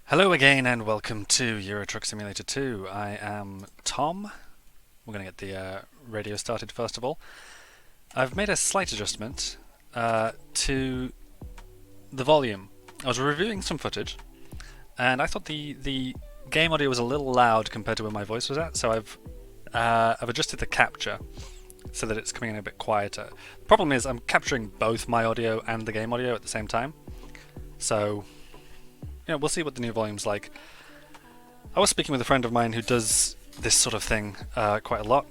Hello again and welcome to Euro Truck Simulator 2. I am Tom. We're going to get the radio started first of all. I've made a slight adjustment to the volume. I was reviewing some footage and I thought the game audio was a little loud compared to where my voice was at, so I've adjusted the capture so that it's coming in a bit quieter. The problem is I'm capturing both my audio and the game audio at the same time, so we'll see what the new volume's like. I was speaking with a friend of mine who does this sort of thing quite a lot,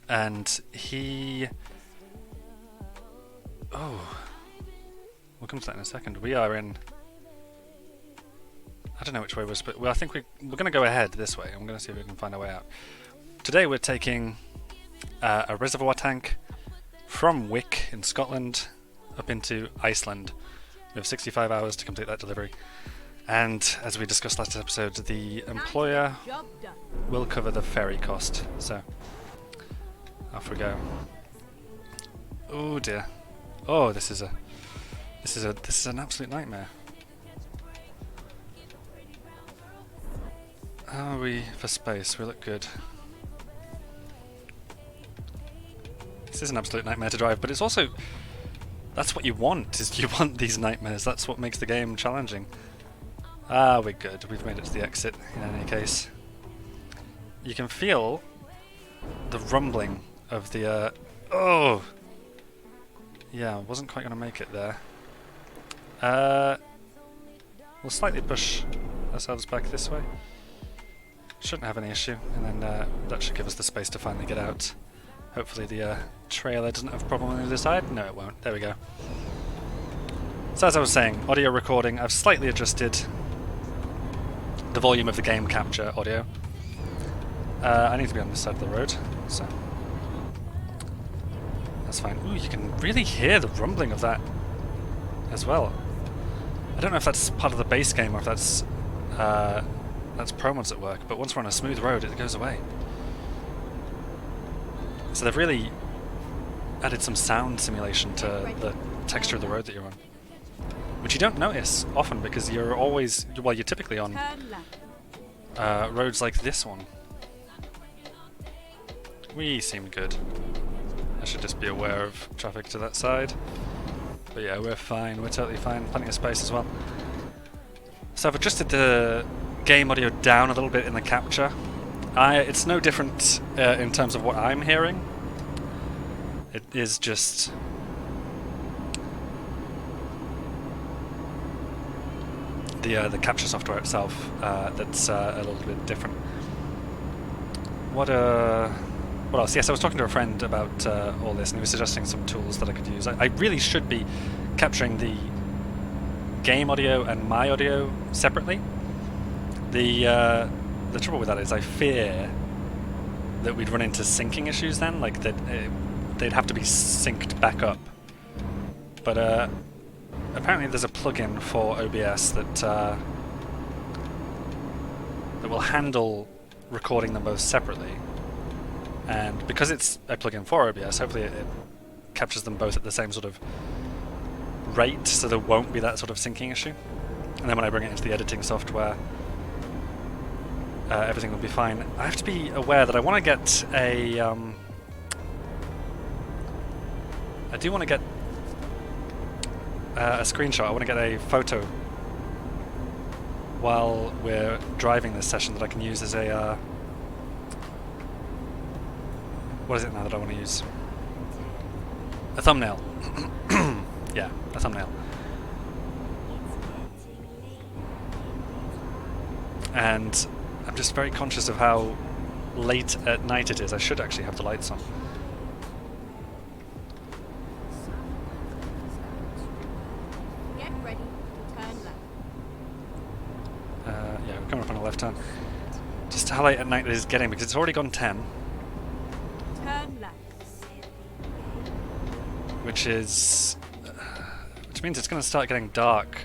and we'll come to that in a second. We are in... I don't know which way I think we're going to go ahead this way. I'm going to see if we can find our way out. Today we're taking a reservoir tank from Wick in Scotland up into Iceland. We have 65 hours to complete that delivery. And as we discussed last episode, the employer will cover the ferry cost. So off we go. Oh dear. Oh, this is an absolute nightmare. How are we for space? We look good. This is an absolute nightmare to drive, but it's also, that's what you want, is you want these nightmares. That's what makes the game challenging. Ah, we're good. We've made it to the exit in any case. You can feel the rumbling of the... oh! Yeah, I wasn't quite going to make it there. We'll slightly push ourselves back this way. Shouldn't have any issue, and then that should give us the space to finally get out. Hopefully the trailer doesn't have a problem on the other side. No, it won't. There we go. So as I was saying, audio recording, I've slightly adjusted the volume of the game capture audio. I need to be on this side of the road, so that's fine. Ooh, you can really hear the rumbling of that as well. I don't know if that's part of the base game or if that's pro mods at work, but once we're on a smooth road it goes away. So they've really added some sound simulation to the texture of the road that you're on, which you don't notice often because you're always, well, you're typically on roads like this one. We seem good. I should just be aware of traffic to that side. But yeah, we're fine. We're totally fine. Plenty of space as well. So I've adjusted the game audio down a little bit in the capture. It's no different in terms of what I'm hearing. It is just... the capture software itself that's a little bit different. What else? Yes, I was talking to a friend about all this, and he was suggesting some tools that I could use. I really should be capturing the game audio and my audio separately. The trouble with that is I fear that we'd run into syncing issues then, like that they'd have to be synced back up. But apparently there's a plugin for OBS that will handle recording them both separately, and because it's a plugin for OBS, hopefully it captures them both at the same sort of rate, so there won't be that sort of syncing issue. And then when I bring it into the editing software, everything will be fine. I have to be aware that I want to get a... I do want to get a screenshot. I want to get a photo while we're driving this session that I can use as a... what is it now that I want to use? A thumbnail. Yeah, a thumbnail. And I'm just very conscious of how late at night it is. I should actually have the lights on. Get ready to turn left. Yeah, we're coming up on a left turn. Just how late at night it is getting, because it's already gone 10. Turn left. Which means it's going to start getting dark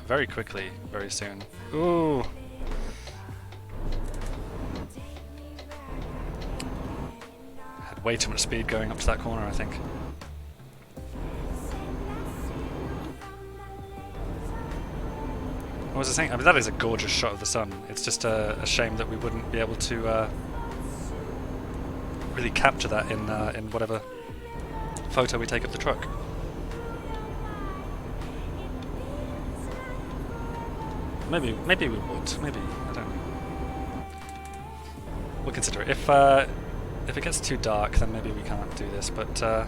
very quickly, very soon. Ooh. Had way too much speed going up to that corner, I think. What was I saying? I mean, that is a gorgeous shot of the sun. It's just a shame that we wouldn't be able to really capture that in whatever photo we take of the truck. Maybe we would. Maybe, I don't know. We'll consider it. If it gets too dark, then maybe we can't do this. But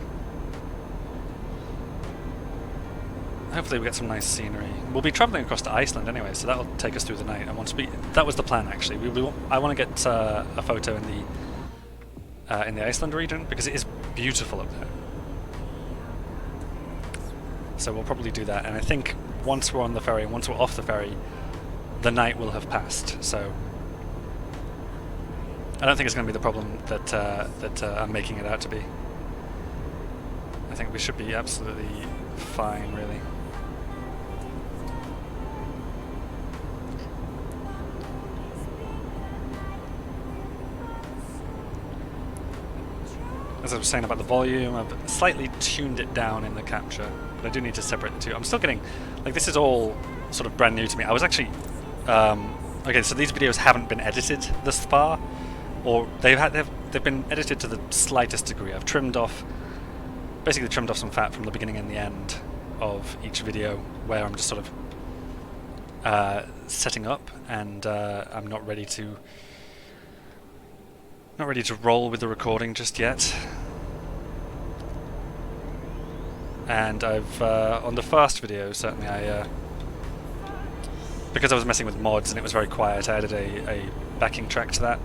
hopefully we get some nice scenery. We'll be travelling across to Iceland anyway, so that'll take us through the night. That was the plan actually. I want to get a photo in the Iceland region because it is beautiful up there. So we'll probably do that. And I think once we're on the ferry and once we're off the ferry, the night will have passed. So I don't think it's going to be the problem that I'm making it out to be. I think we should be absolutely fine, really. As I was saying about the volume, I've slightly tuned it down in the capture, but I do need to separate the two. I'm still getting, like, this is all sort of brand new to me. I was actually, okay, so these videos haven't been edited thus far, or they've been edited to the slightest degree. I've basically trimmed off some fat from the beginning and the end of each video, where I'm just sort of setting up, and I'm not ready to roll with the recording just yet. And I've on the first video, certainly because I was messing with mods and it was very quiet, I added a backing track to that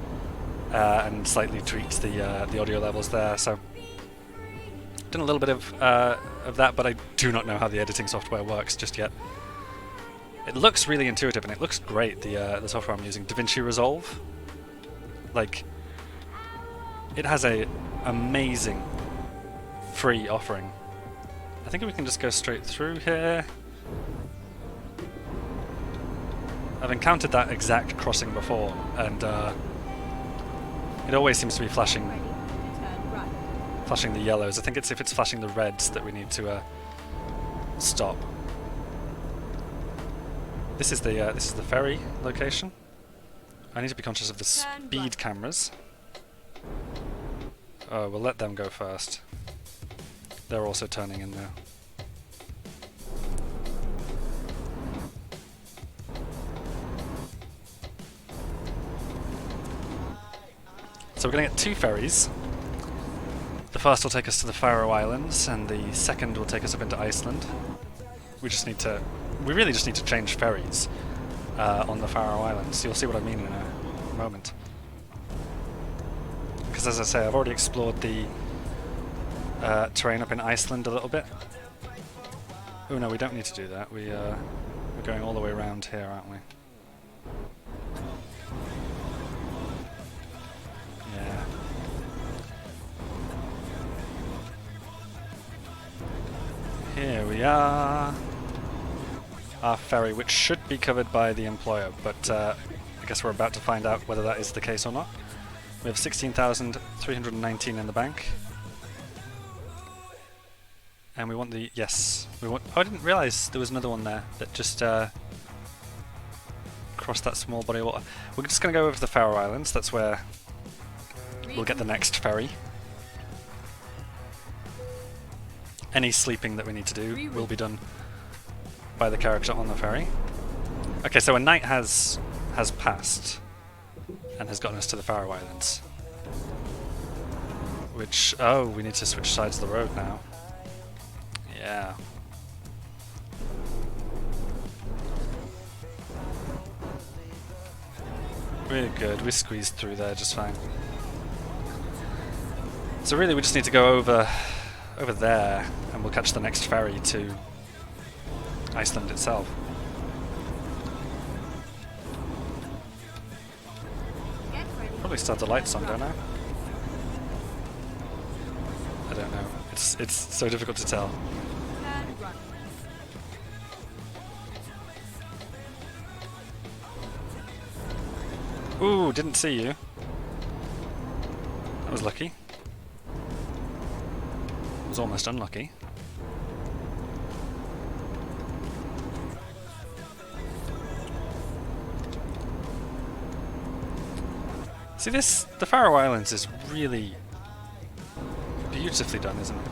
and slightly tweaked the audio levels there. So done a little bit of that, but I do not know how the editing software works just yet. It looks really intuitive and it looks great. The software I'm using, DaVinci Resolve, like, it has a amazing free offering. I think we can just go straight through here. I've encountered that exact crossing before, and it always seems to be flashing the yellows. I think it's if it's flashing the reds that we need to stop. This is the ferry location. I need to be conscious of the speed cameras. Oh, we'll let them go first. They're also turning in now. So we're going to get two ferries. The first will take us to the Faroe Islands, and the second will take us up into Iceland. We really just need to change ferries on the Faroe Islands. You'll see what I mean in a moment. Because as I say, I've already explored the terrain up in Iceland a little bit. Oh no, we don't need to do that. We're going all the way around here, aren't we? Yeah. Here we are. Our ferry, which should be covered by the employer, but I guess we're about to find out whether that is the case or not. We have 16,319 in the bank. And we want the... yes. Oh, I didn't realise there was another one there that just crossed that small body of water. We're just going to go over to the Faroe Islands. That's where we'll get the next ferry. Any sleeping that we need to do will be done by the character on the ferry. Okay, so a night has passed and has gotten us to the Faroe Islands. Which... oh, we need to switch sides of the road now. Yeah. We're good, we squeezed through there just fine. So really we just need to go over there and we'll catch the next ferry to Iceland itself. Probably still have the lights on, don't I? I don't know. It's so difficult to tell. Ooh, didn't see you. That was lucky. It was almost unlucky. See this? The Faroe Islands is really beautifully done, isn't it?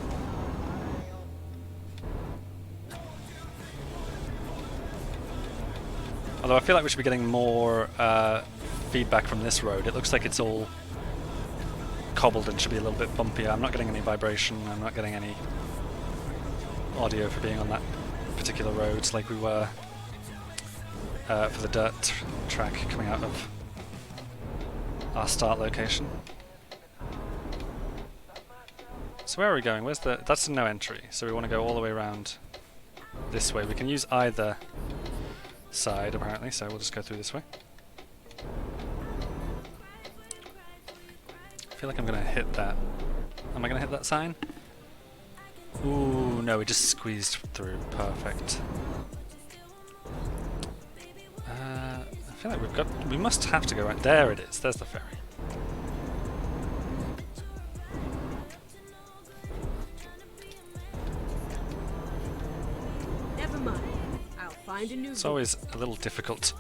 Although I feel like we should be getting more feedback from this road. It looks like it's all cobbled and should be a little bit bumpier. I'm not getting any vibration, I'm not getting any audio for being on that particular road like we were for the dirt track coming out of our start location. So where are we going? Where's the... That's no entry, so we want to go all the way around this way. We can use either side apparently, so we'll just go through this way. I feel like I'm going to hit that. Am I going to hit that sign? Ooh, no, we just squeezed through. Perfect. I feel like we must have to go right... There it is, there's the ferry. Never mind. I'll find a new It's route. always a little difficult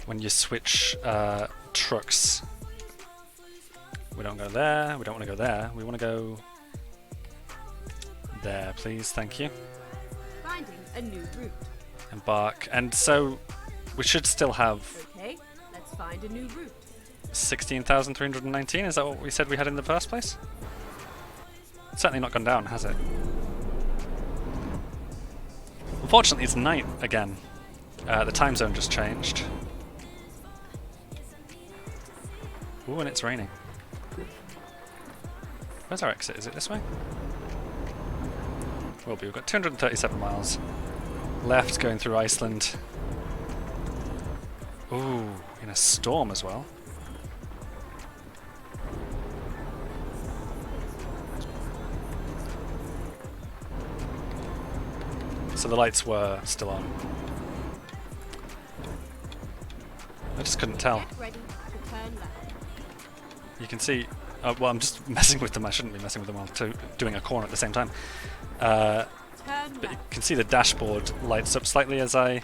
when you switch trucks. We don't go there, we don't want to go there, we want to go there, please, thank you. Finding a new route. Embark. And so we should still have Okay, let's find a new route. 16,319, is that what we said we had in the first place? It's certainly not gone down, has it? Unfortunately, it's night again. The time zone just changed. Ooh, and it's raining. Where's our exit? Is it this way? Will be. We've got 237 miles left going through Iceland. Ooh, in a storm as well. So the lights were still on. I just couldn't tell. Get ready to turn left. You can see... well, I'm just messing with them. I shouldn't be messing with them while doing a corner at the same time. Turn But you left. can see the dashboard lights up slightly as I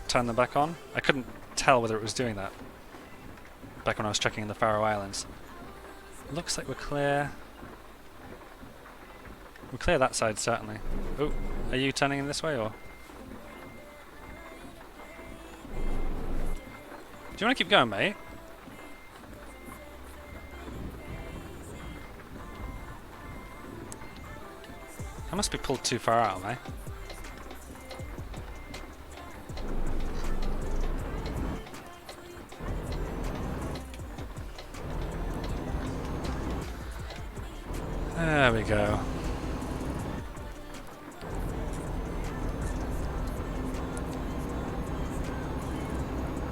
turn them back on. I couldn't tell whether it was doing that back when I was checking in the Faroe Islands. Looks like we're clear. We're clear that side, certainly. Oh, are you turning in this way, or...? Do you want to keep going, mate? I must be pulled too far out, am I? There we go.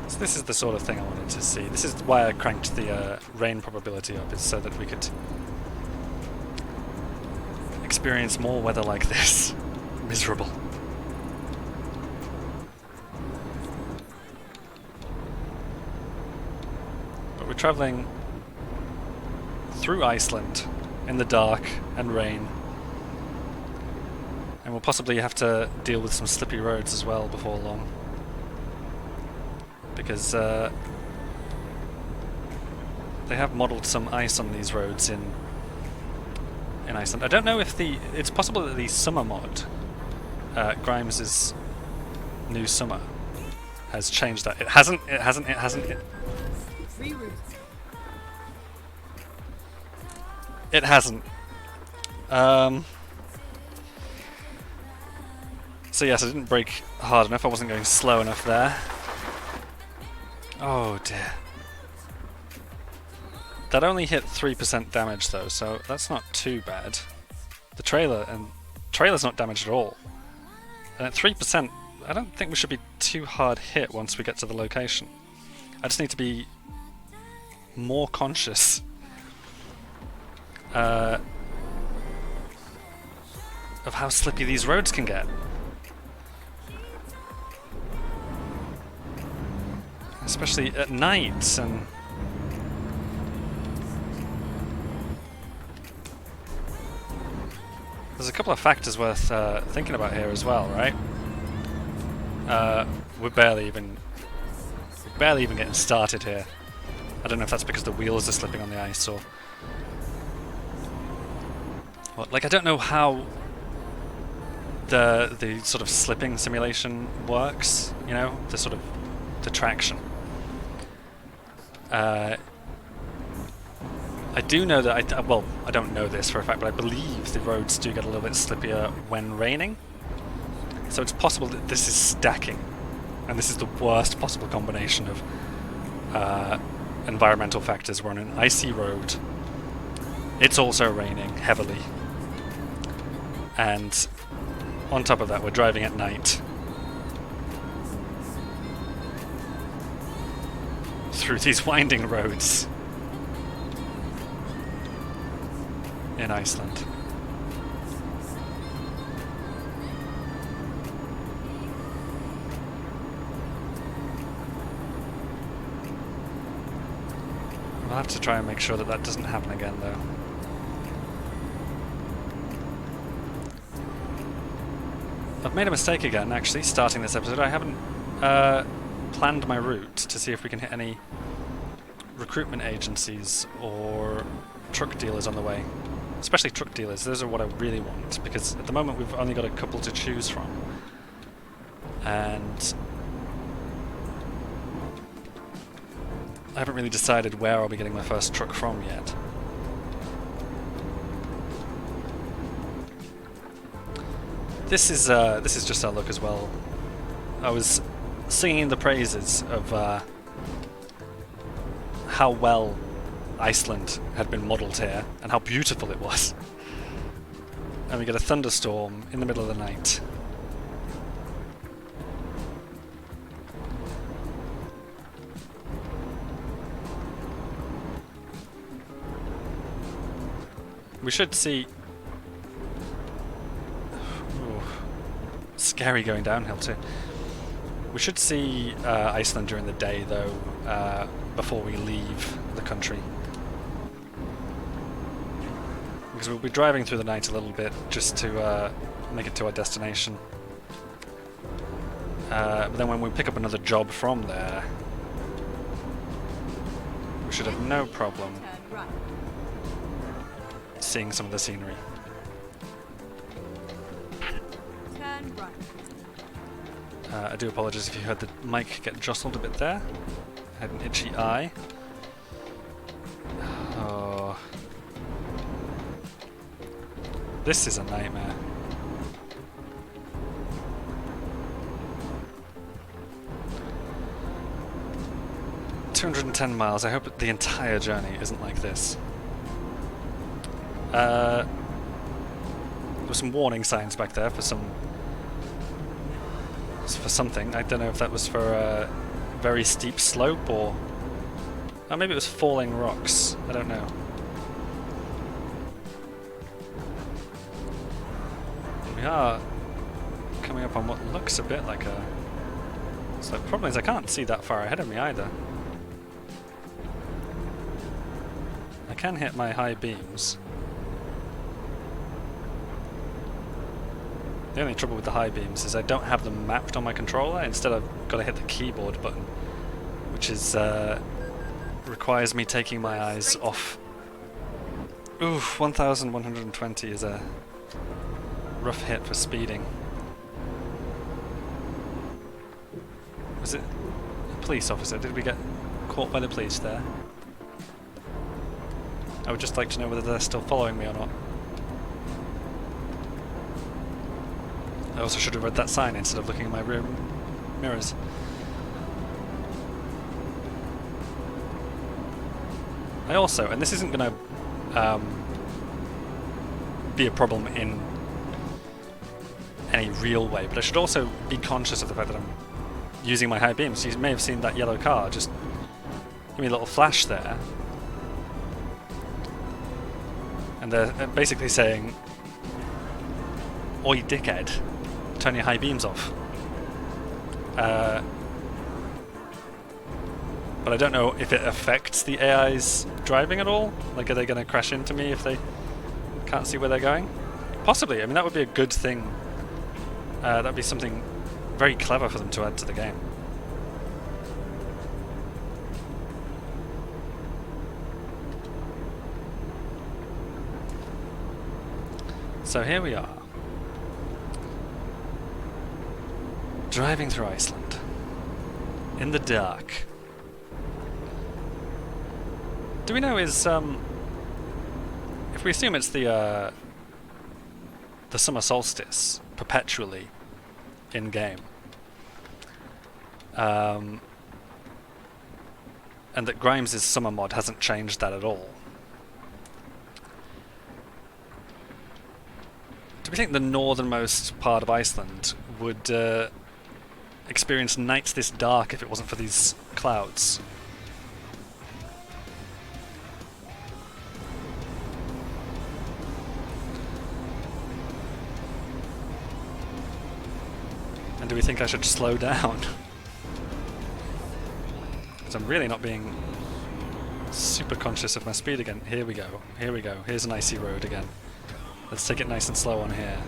So this is the sort of thing I wanted to see. This is why I cranked the rain probability up, is so that we could experience more weather like this. Miserable. But we're travelling through Iceland in the dark and rain. And we'll possibly have to deal with some slippy roads as well before long. Because they have modelled some ice on these roads in Iceland. I don't know if it's possible that the summer mod, Grimes' new summer, has changed that. It hasn't. Reroute. It hasn't. So yes, I didn't brake hard enough. I wasn't going slow enough there. Oh dear. That only hit 3% damage though, so that's not too bad. The trailer's not damaged at all. And at 3%, I don't think we should be too hard hit once we get to the location. I just need to be more conscious of how slippy these roads can get. Especially at night, and there's a couple of factors worth thinking about here as well, right? We're barely even getting started here. I don't know if that's because the wheels are slipping on the ice or... Well, like, I don't know how the sort of slipping simulation works, you know, the sort of the traction. I do know that I don't know this for a fact, but I believe the roads do get a little bit slippier when raining. So it's possible that this is stacking, and this is the worst possible combination of environmental factors. We're on an icy road. It's also raining heavily. And on top of that, we're driving at night through these winding roads in Iceland. We'll have to try and make sure that that doesn't happen again, though. I've made a mistake again, actually, starting this episode. I haven't planned my route to see if we can hit any recruitment agencies or truck dealers on the way. Especially truck dealers. Those are what I really want, because at the moment we've only got a couple to choose from. And I haven't really decided where I'll be getting my first truck from yet. This is just our look as well. I was singing the praises of how well Iceland had been modelled here and how beautiful it was. And we get a thunderstorm in the middle of the night. We should see... Ooh, scary going downhill too. We should see Iceland during the day though, before we leave the country. Because we'll be driving through the night a little bit just to make it to our destination. But then when we pick up another job from there, we should have no problem Turn right. seeing some of the scenery. Turn right. I do apologise if you heard the mic get jostled a bit there. I had an itchy eye. Oh. This is a nightmare. ...210 miles. I hope the entire journey isn't like this. There were some warning signs back there for something. I don't know if that was for a very steep slope or maybe it was falling rocks. I don't know. We are coming up on what looks a bit like a... So the problem is I can't see that far ahead of me either. I can hit my high beams. The only trouble with the high beams is I don't have them mapped on my controller. Instead I've got to hit the keyboard button, which is requires me taking my eyes off. Ooh, 1120 is a rough hit for speeding. Was it a police officer? Did we get caught by the police there? I would just like to know whether they're still following me or not. I also should have read that sign instead of looking in my rear mirrors. I also, and this isn't going to be a problem in any real way, but I should also be conscious of the fact that I'm using my high beams. You may have seen that yellow car just give me a little flash there. And they're basically saying, "Oi, dickhead, turn your high beams off." But I don't know if it affects the AI's driving at all. Like, are they going to crash into me if they can't see where they're going? Possibly. I mean, that would be a good thing. That would be something very clever for them to add to the game. So here we are. Driving through Iceland. In the dark. Do we know is, if we assume it's the summer solstice perpetually in game, and that Grimes' summer mod hasn't changed that at all, do we think the northernmost part of Iceland would experience nights this dark if it wasn't for these clouds? And do we think I should slow down? Because I'm really not being super conscious of my speed again. Here we go, here we go. Here's an icy road again. Let's take it nice and slow on here.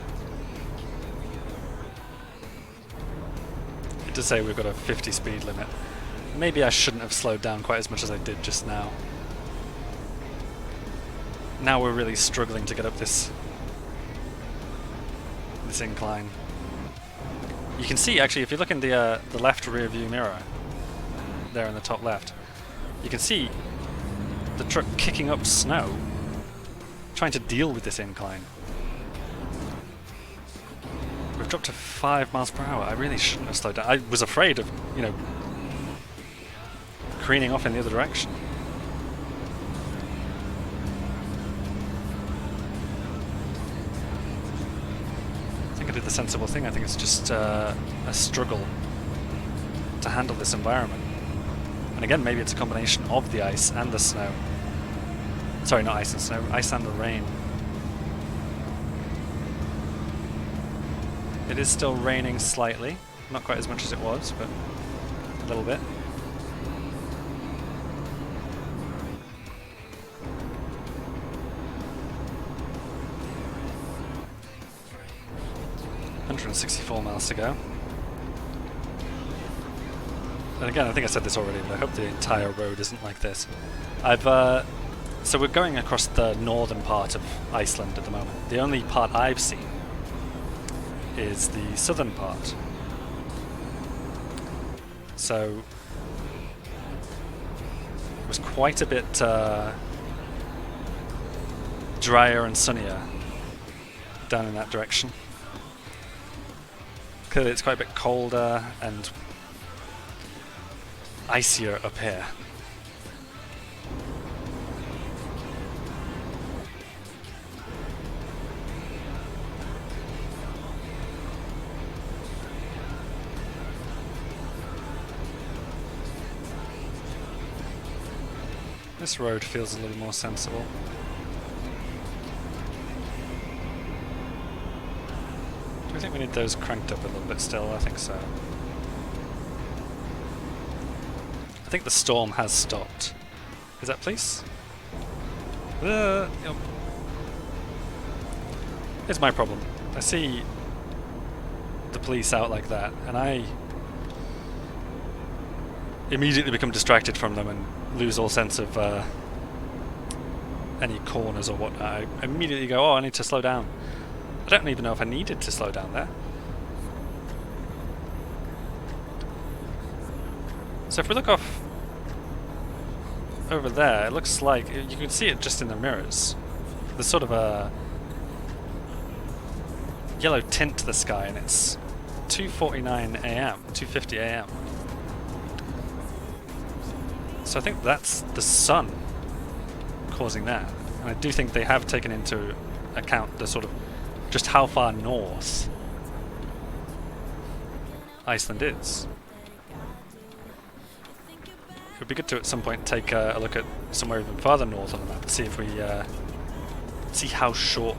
It does say we've got a 50 speed limit. Maybe I shouldn't have slowed down quite as much as I did just now. Now we're really struggling to get up this incline. You can see, actually, if you look in the left rear view mirror, there in the top left, you can see the truck kicking up snow, trying to deal with this incline. We've dropped to 5 miles per hour. I really shouldn't have slowed down. I was afraid of, you know, careening off in the other direction. I did the sensible thing. I think it's just a struggle to handle this environment. And again, maybe it's a combination of the ice and the snow. Sorry, not ice and snow, ice and the rain. It is still raining slightly, not quite as much as it was, but a little bit. $164 miles to go. And again, I think I said this already, but I hope the entire road isn't like this. So we're going across the northern part of Iceland at the moment. The only part I've seen is the southern part. So it was quite a bit drier and sunnier down in that direction. Clearly it's quite a bit colder and icier up here. This road feels a little more sensible. Do we think we need those cranked up a little bit still? I think so. I think the storm has stopped. Is that police? Yep. Here's my problem. I see the police out like that, and I immediately become distracted from them and lose all sense of any corners or whatnot. I immediately go, oh, I need to slow down. I don't even know if I needed to slow down there. So if we look off over there, it looks like you can see it just in the mirrors. There's sort of a yellow tint to the sky, and it's 2:49 a.m., 2:50 a.m. So I think that's the sun causing that. And I do think they have taken into account the sort of just how far north Iceland is. It would be good to at some point take a look at somewhere even farther north on the map and see if we see how short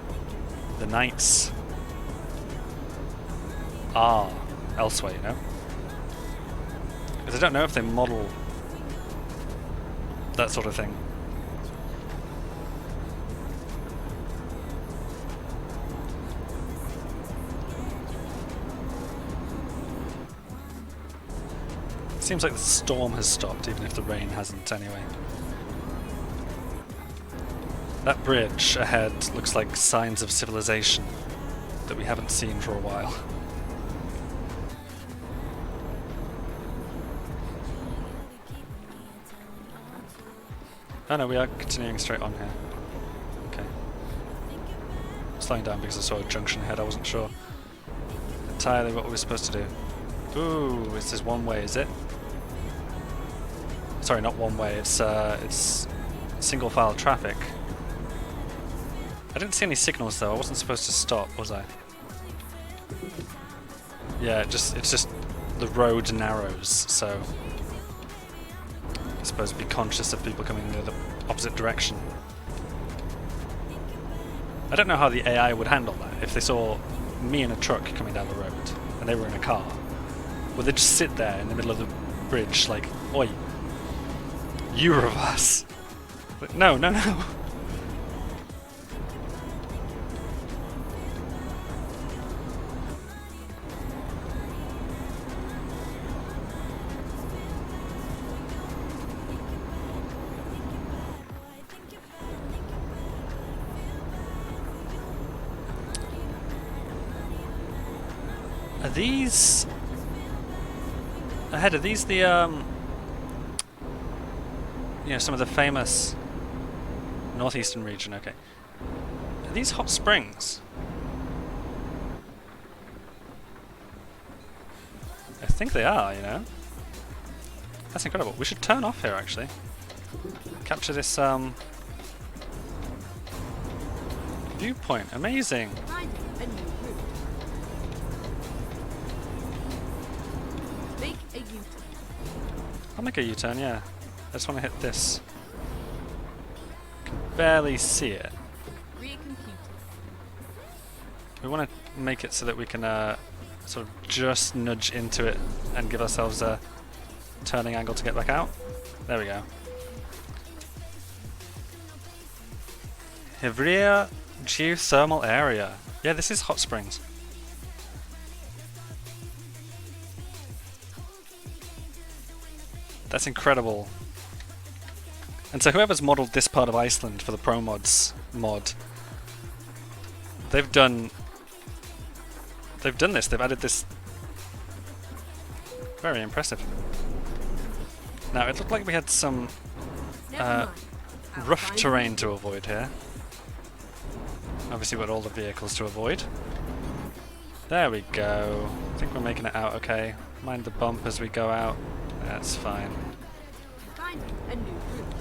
the nights are elsewhere, you know? Because I don't know if they model that sort of thing. Seems like the storm has stopped, even if the rain hasn't anyway. That bridge ahead looks like signs of civilization that we haven't seen for a while. Oh no, we are continuing straight on here. Okay. Slowing down because I saw a junction ahead, I wasn't sure entirely what we were supposed to do. Ooh, this is one way, is it? Sorry, not one way, it's single file traffic. I didn't see any signals though, I wasn't supposed to stop, was I? Yeah, it's just the road narrows, so I suppose be conscious of people coming in the opposite direction. I don't know how the AI would handle that. If they saw me in a truck coming down the road and they were in a car, would they just sit there in the middle of the bridge like, oi, you reverse? But no, no, no. Are these ahead? Are these the you know, some of the famous northeastern region? Okay. Are these hot springs? I think they are, you know. That's incredible. We should turn off here actually. Capture this viewpoint. Amazing. Finding a new route. Make a U-turn. I'll make a U-turn, yeah. I just want to hit this. Can barely see it. Rear computer. We want to make it so that we can sort of just nudge into it and give ourselves a turning angle to get back out. There we go. Hevria geothermal area. Yeah, this is hot springs. That's incredible. And so whoever's modelled this part of Iceland for the ProMods mod, they've done this, they've added this. Very impressive. Now it looked like we had some Never mind. I'll rough find terrain you. to avoid here. Obviously we've got all the vehicles to avoid. There we go. I think we're making it out okay. Mind the bump as we go out. That's fine. Finding a new route.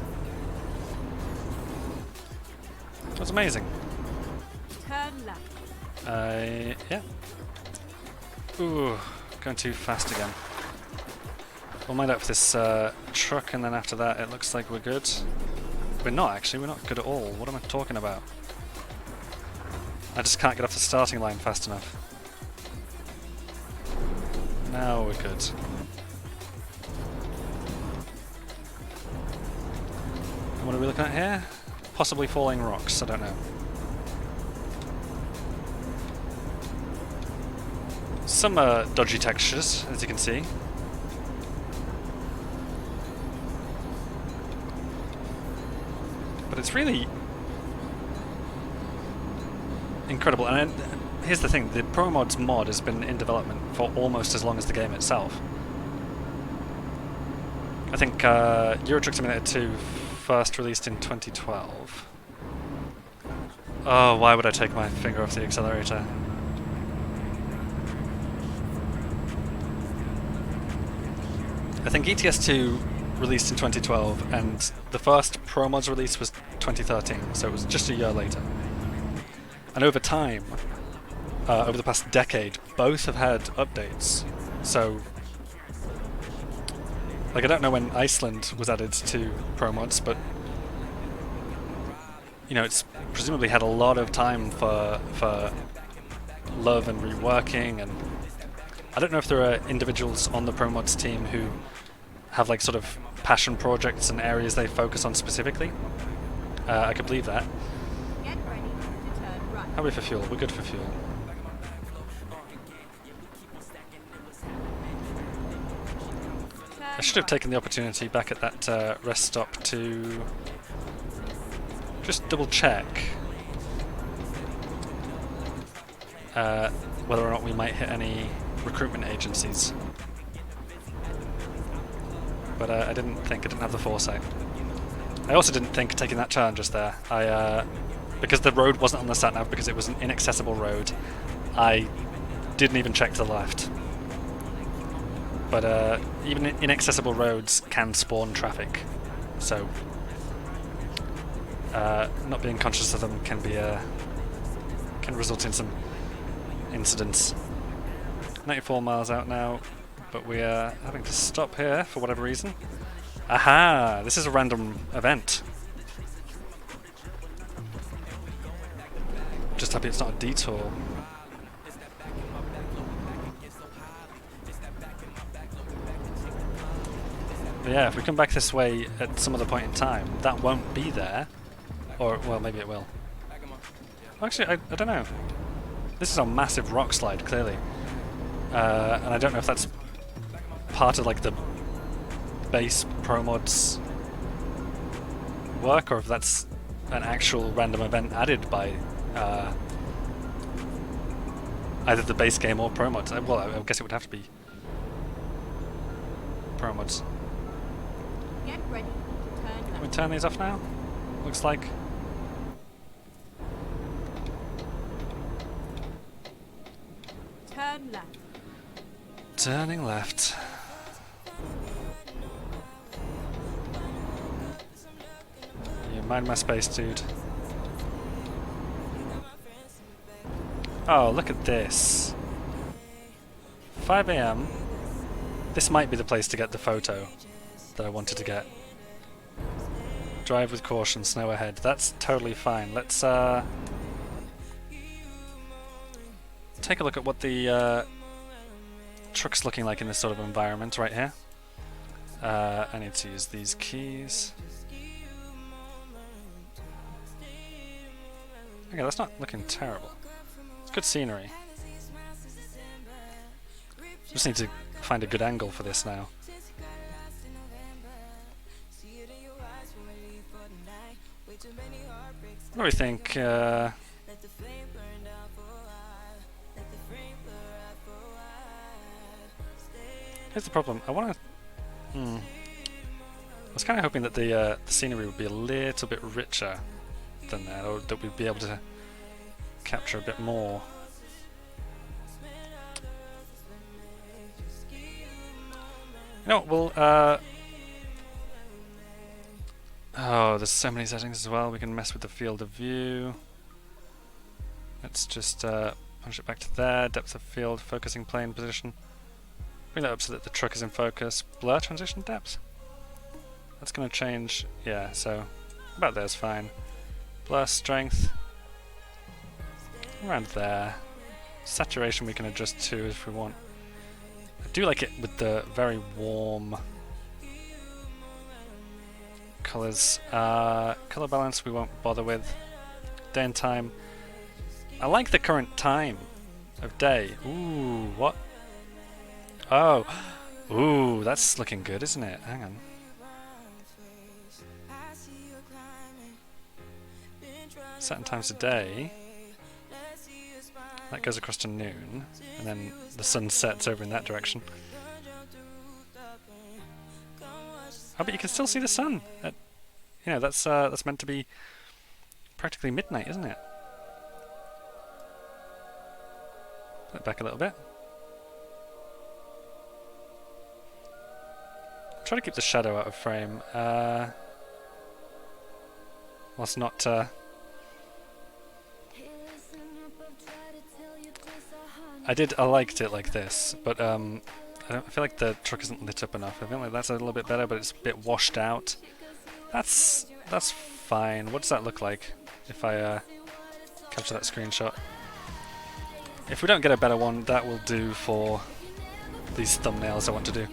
That's amazing. Turn left. Yeah. Ooh, going too fast again. We'll mind out for this truck, and then after that it looks like we're good. We're not actually, we're not good at all. What am I talking about? I just can't get off the starting line fast enough. Now we're good. And what are we looking at here? Possibly falling rocks, I don't know. Some dodgy textures, as you can see. But it's really incredible. And here's the thing, the ProMods mod has been in development for almost as long as the game itself. I think Euro Truck Simulator 2 first released in 2012. Oh, why would I take my finger off the accelerator? I think ETS2 released in 2012 and the first ProMods release was 2013, so it was just a year later. And over time, over the past decade, both have had updates. So, like, I don't know when Iceland was added to ProMods, but you know, it's presumably had a lot of time for love and reworking, and I don't know if there are individuals on the ProMods team who have like sort of passion projects and areas they focus on specifically. I could believe that. Get ready to turn right. How are we for fuel? We're good for fuel. I should have taken the opportunity back at that rest stop to just double check whether or not we might hit any recruitment agencies. But I didn't have the foresight. I also didn't think taking that turn just there. Because the road wasn't on the sat-nav, because it was an inaccessible road, I didn't even check to the left. But even inaccessible roads can spawn traffic, so not being conscious of them can result in some incidents. 94 miles out now, but we are having to stop here for whatever reason. Aha! This is a random event. Just happy it's not a detour. But yeah, if we come back this way at some other point in time, that won't be there. Or, well, maybe it will. Actually, I don't know. This is a massive rock slide, clearly. And I don't know if that's part of like the base pro mods work, or if that's an actual random event added by either the base game or pro mods. Well, I guess it would have to be pro mods. Get ready to turn Can we left. turn these off now? Looks like. Turn left. Turning left. You mind my space, dude. Oh, look at this. 5 AM. This might be the place to get the photo that I wanted to get. Drive with caution, snow ahead. That's totally fine. Let's take a look at what the truck's looking like in this sort of environment right here. I need to use these keys. Okay, that's not looking terrible. It's good scenery. Just need to find a good angle for this now. What do we think? Here's the problem. I want to. I was kind of hoping that the scenery would be a little bit richer than that, or that we'd be able to capture a bit more. You know what, we'll oh, there's so many settings as well. We can mess with the field of view. Let's just punch it back to there. Depth of field, focusing plane position. Bring that up so that the truck is in focus. Blur transition depth. That's going to change. Yeah, so about there's fine. Blur strength. Around there. Saturation we can adjust to if we want. I do like it with the very warm colours. Colour balance we won't bother with. Day and time. I like the current time of day. Ooh, what? Oh, ooh, that's looking good, isn't it? Hang on. Certain times of day. That goes across to noon, and then the sun sets over in that direction. Oh, but you can still see the sun. You know, that's meant to be practically midnight, isn't it? Put it back a little bit. Try to keep the shadow out of frame. Whilst not. I liked it like this, but I feel like the truck isn't lit up enough. I feel like that's a little bit better, but it's a bit washed out. That's fine. What does that look like if I capture that screenshot? If we don't get a better one, that will do for these thumbnails I want to do.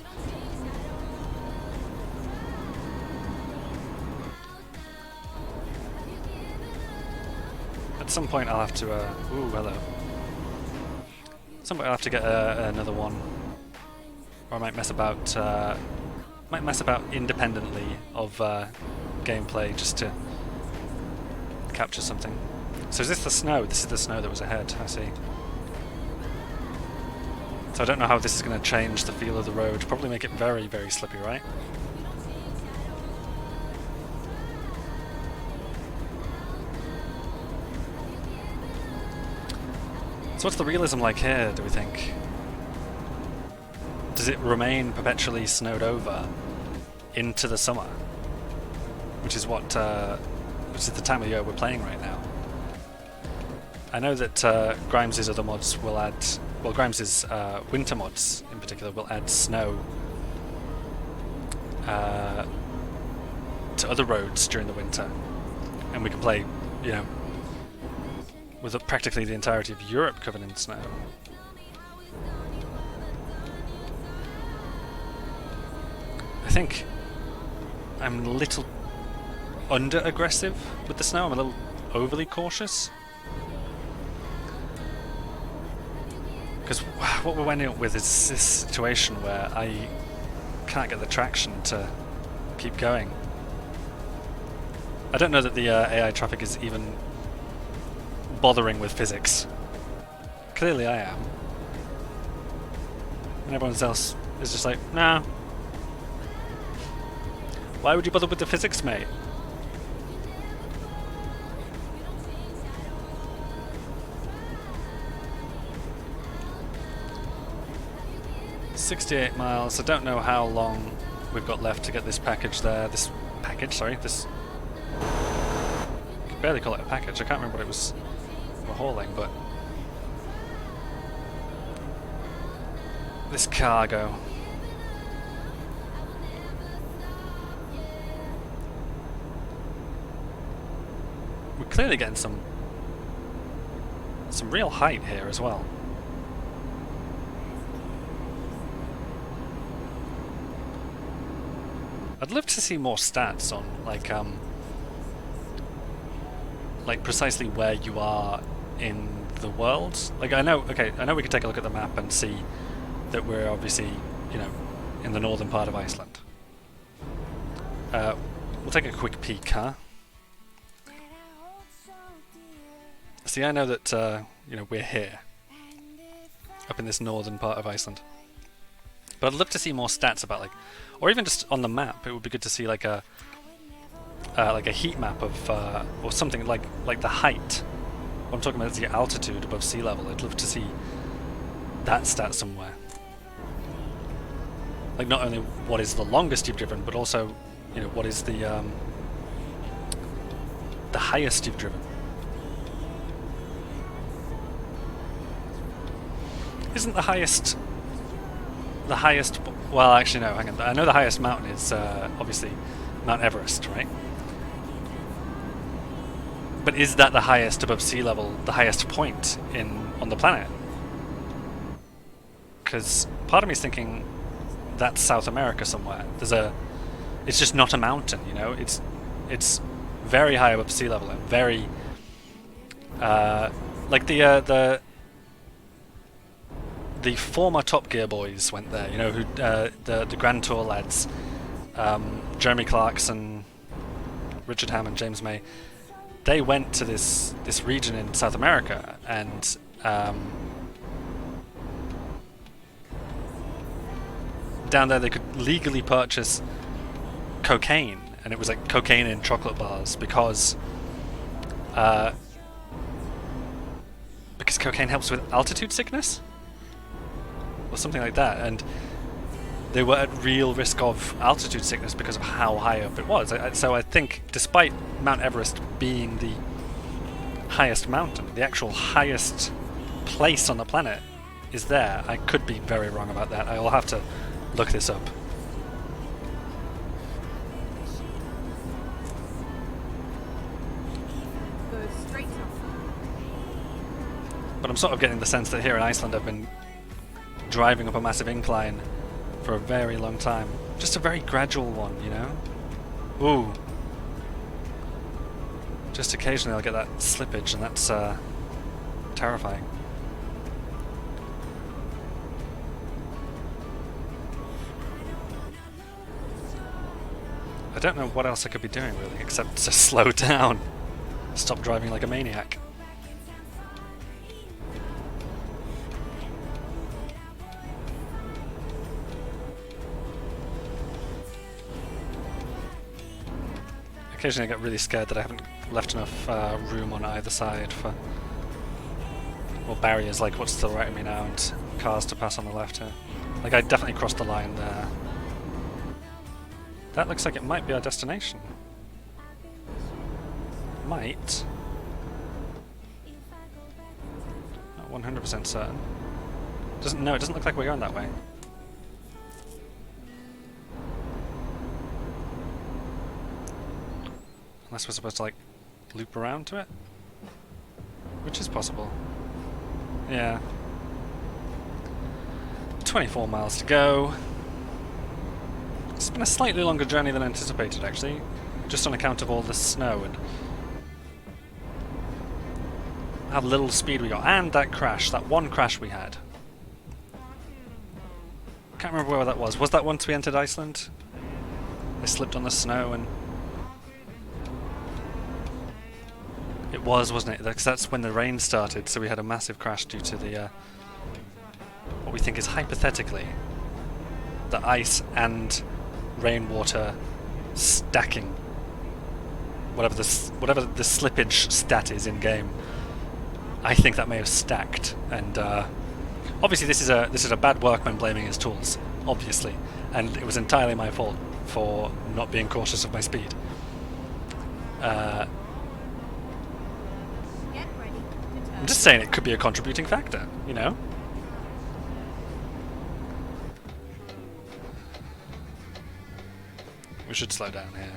At some point I'll have to, ooh, hello. At some point I'll have to get another one. Or I might mess about, independently of gameplay just to capture something. So is this the snow? This is the snow that was ahead, I see. So I don't know how this is going to change the feel of the road. Probably make it very, very slippy, right? So what's the realism like here, do we think? Does it remain perpetually snowed over into the summer? Which is what, which is the time of year we're playing right now. I know that Grimes' other mods will add, well, Grimes' winter mods in particular will add snow to other roads during the winter, and we can play, you know, with practically the entirety of Europe covered in snow. I think I'm a little under-aggressive with the snow. I'm a little overly cautious. Because what we're ending up with is this situation where I can't get the traction to keep going. I don't know that the AI traffic is even bothering with physics. Clearly I am. And everyone else is just like, nah. Why would you bother with the physics, mate? "68 miles. I don't know how long we've got left to get this package there. This package, sorry, this... I can barely call it a package. I can't remember what it was we're hauling, but... this cargo. We're clearly getting some real height here as well. I'd love to see more stats on like precisely where you are in the world. Like I know we can take a look at the map and see that we're obviously, you know, in the northern part of Iceland. We'll take a quick peek, huh? See, I know that you know, we're here, up in this northern part of Iceland. But I'd love to see more stats about, like, or even just on the map. It would be good to see like a heat map of or something like the height. What I'm talking about is the altitude above sea level. I'd love to see that stat somewhere. Like not only what is the longest you've driven, but also, you know, what is the highest you've driven. Isn't the highest? Well, actually, no. Hang on. I know the highest mountain is obviously Mount Everest, right? But is that the highest above sea level? The highest point on the planet? Because part of me is thinking that's South America somewhere. It's just not a mountain, you know. It's very high above sea level and very like the former Top Gear boys went there, you know, who the Grand Tour lads, Jeremy Clarkson, Richard Hammond, James May. They went to this region in South America, and down there they could legally purchase cocaine, and it was like cocaine in chocolate bars because cocaine helps with altitude sickness or something like that, and they were at real risk of altitude sickness because of how high up it was. So I think, despite Mount Everest being the highest mountain, the actual highest place on the planet is there. I could be very wrong about that. I will have to look this up. Go straight up. But I'm sort of getting the sense that here in Iceland I've been driving up a massive incline for a very long time. Just a very gradual one, you know? Ooh. Just occasionally I'll get that slippage, and that's terrifying. I don't know what else I could be doing really, except to slow down. Stop driving like a maniac. Occasionally I get really scared that I haven't left enough room on either side for, well, barriers like what's to the right of me now and cars to pass on the left here. Like I definitely crossed the line there. That looks like it might be our destination. Might. Not 100% certain. No, it doesn't look like we're going that way. Unless we're supposed to, like, loop around to it? Which is possible. Yeah. 24 miles to go. It's been a slightly longer journey than anticipated, actually. Just on account of all the snow and how little speed we got. And that crash, that one crash we had. Can't remember where that was. Was that once we entered Iceland? They slipped on the snow and... It was, wasn't it? Because that's when the rain started, so we had a massive crash due to the, what we think is hypothetically, the ice and rainwater stacking. Whatever the slippage stat is in game. I think that may have stacked, and obviously this is a bad workman blaming his tools, obviously, and it was entirely my fault for not being cautious of my speed. I'm just saying it could be a contributing factor, you know? We should slow down here.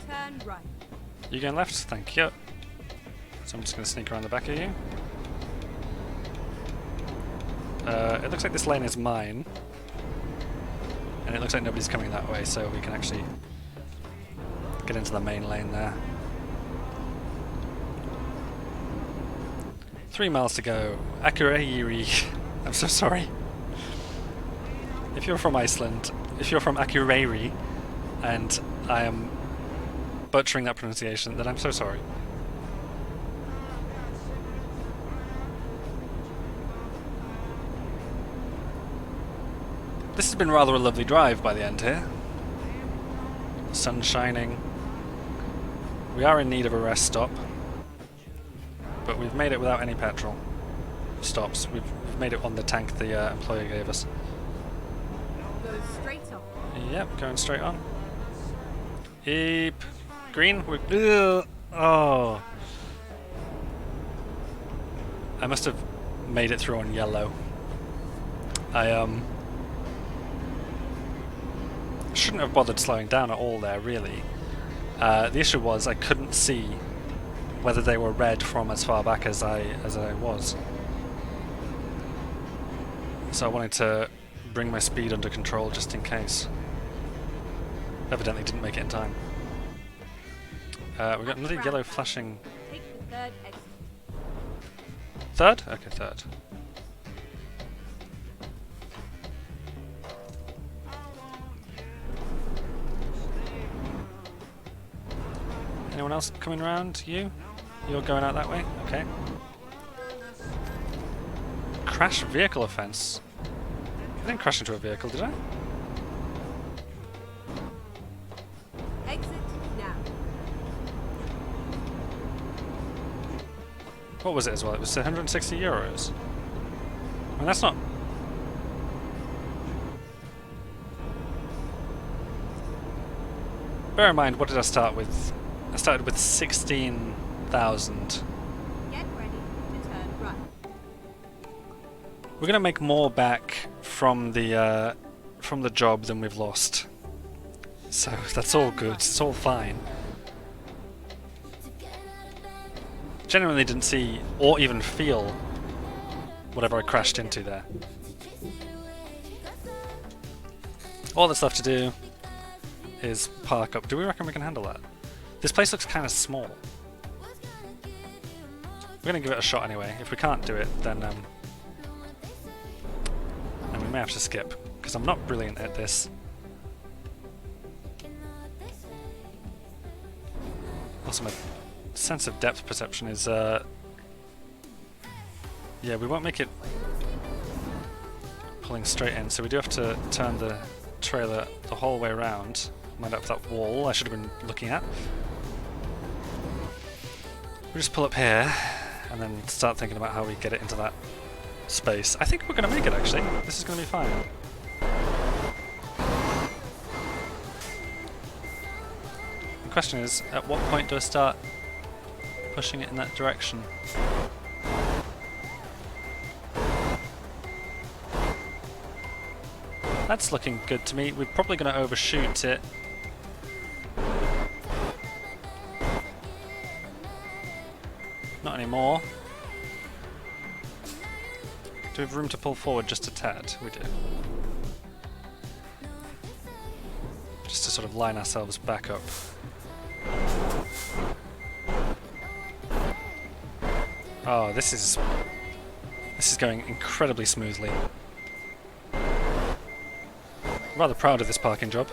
Turn right. You going left? Thank you. So I'm just going to sneak around the back of you. It looks like this lane is mine. And it looks like nobody's coming that way, so we can actually get into the main lane there. 3 miles to go. Akureyri. I'm so sorry. If you're from Iceland, if you're from Akureyri, and I am butchering that pronunciation, then I'm so sorry. This has been rather a lovely drive by the end here. The sun's shining. We are in need of a rest stop. But we've made it without any petrol stops. We've made it on the tank the employer gave us. Go straight on. Yep, going straight on. Eep. Green? Ugh. Oh. I must have made it through on yellow. I shouldn't have bothered slowing down at all there, really. The issue was I couldn't see whether they were red from as far back as I was. So I wanted to bring my speed under control just in case. Evidently didn't make it in time. We've got another yellow flashing... Take the third exit. Third? Okay, third. Anyone else coming around? You? You're going out that way? Okay. Crash vehicle offense. I didn't crash into a vehicle, did I? Exit now. What was it as well? It was 160 euros. I mean, that's not... Bear in mind, what did I start with? I started with 16,000. Get ready to turn right. We're gonna make more back from the job than we've lost. So that's all good. It's all fine. Genuinely didn't see or even feel whatever I crashed into there. All that's left to do is park up. Do we reckon we can handle that? This place looks kind of small. We're going to give it a shot anyway. If we can't do it, then we may have to skip, because I'm not brilliant at this. Also, my sense of depth perception is yeah, we won't make it pulling straight in, so we do have to turn the trailer the whole way around. Mind up that wall I should have been looking at. We just pull up here and then start thinking about how we get it into that space. I think we're going to make it, actually. This is going to be fine. The question is, at what point do I start pushing it in that direction? That's looking good to me. We're probably going to overshoot it. Not anymore. Do we have room to pull forward just a tad? We do. Just to sort of line ourselves back up. Oh, this is going incredibly smoothly. Rather proud of this parking job.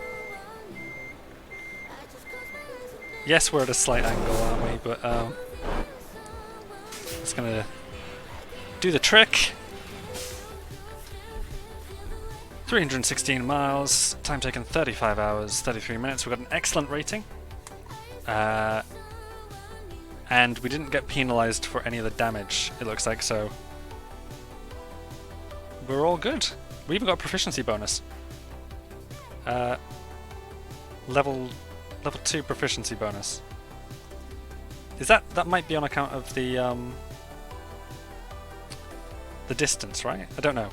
Yes, we're at a slight angle, aren't we? But it's gonna do the trick. 316 miles, time taken 35 hours, 33 minutes. We've got an excellent rating. And we didn't get penalised for any of the damage, it looks like, so we're all good. We even got a proficiency bonus. Level 2 proficiency bonus. Is that might be on account of the distance, right? I don't know.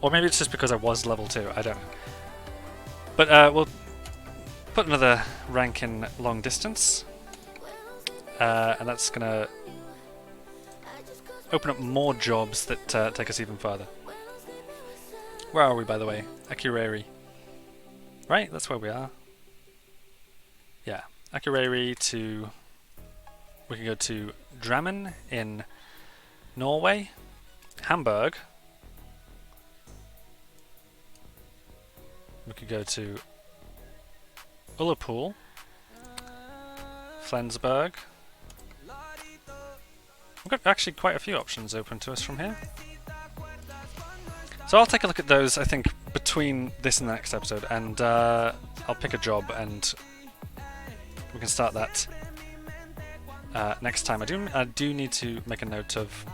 Or maybe it's just because I was level 2, I don't know. But we'll put another rank in long distance. And that's gonna open up more jobs that take us even further. Where are we, by the way? Akureyri. Right, that's where we are. Yeah, Akureyri to... We can go to Drammen in Norway, Hamburg. We could go to Ullapool, Flensburg. We've got actually quite a few options open to us from here. So I'll take a look at those, I think, between this and the next episode, and I'll pick a job and we can start that next time. I do need to make a note of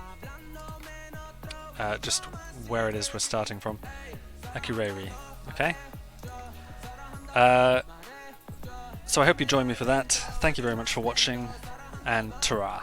just where it is we're starting from. Akureyri, okay? So I hope you join me for that. Thank you very much for watching, and ta-ra.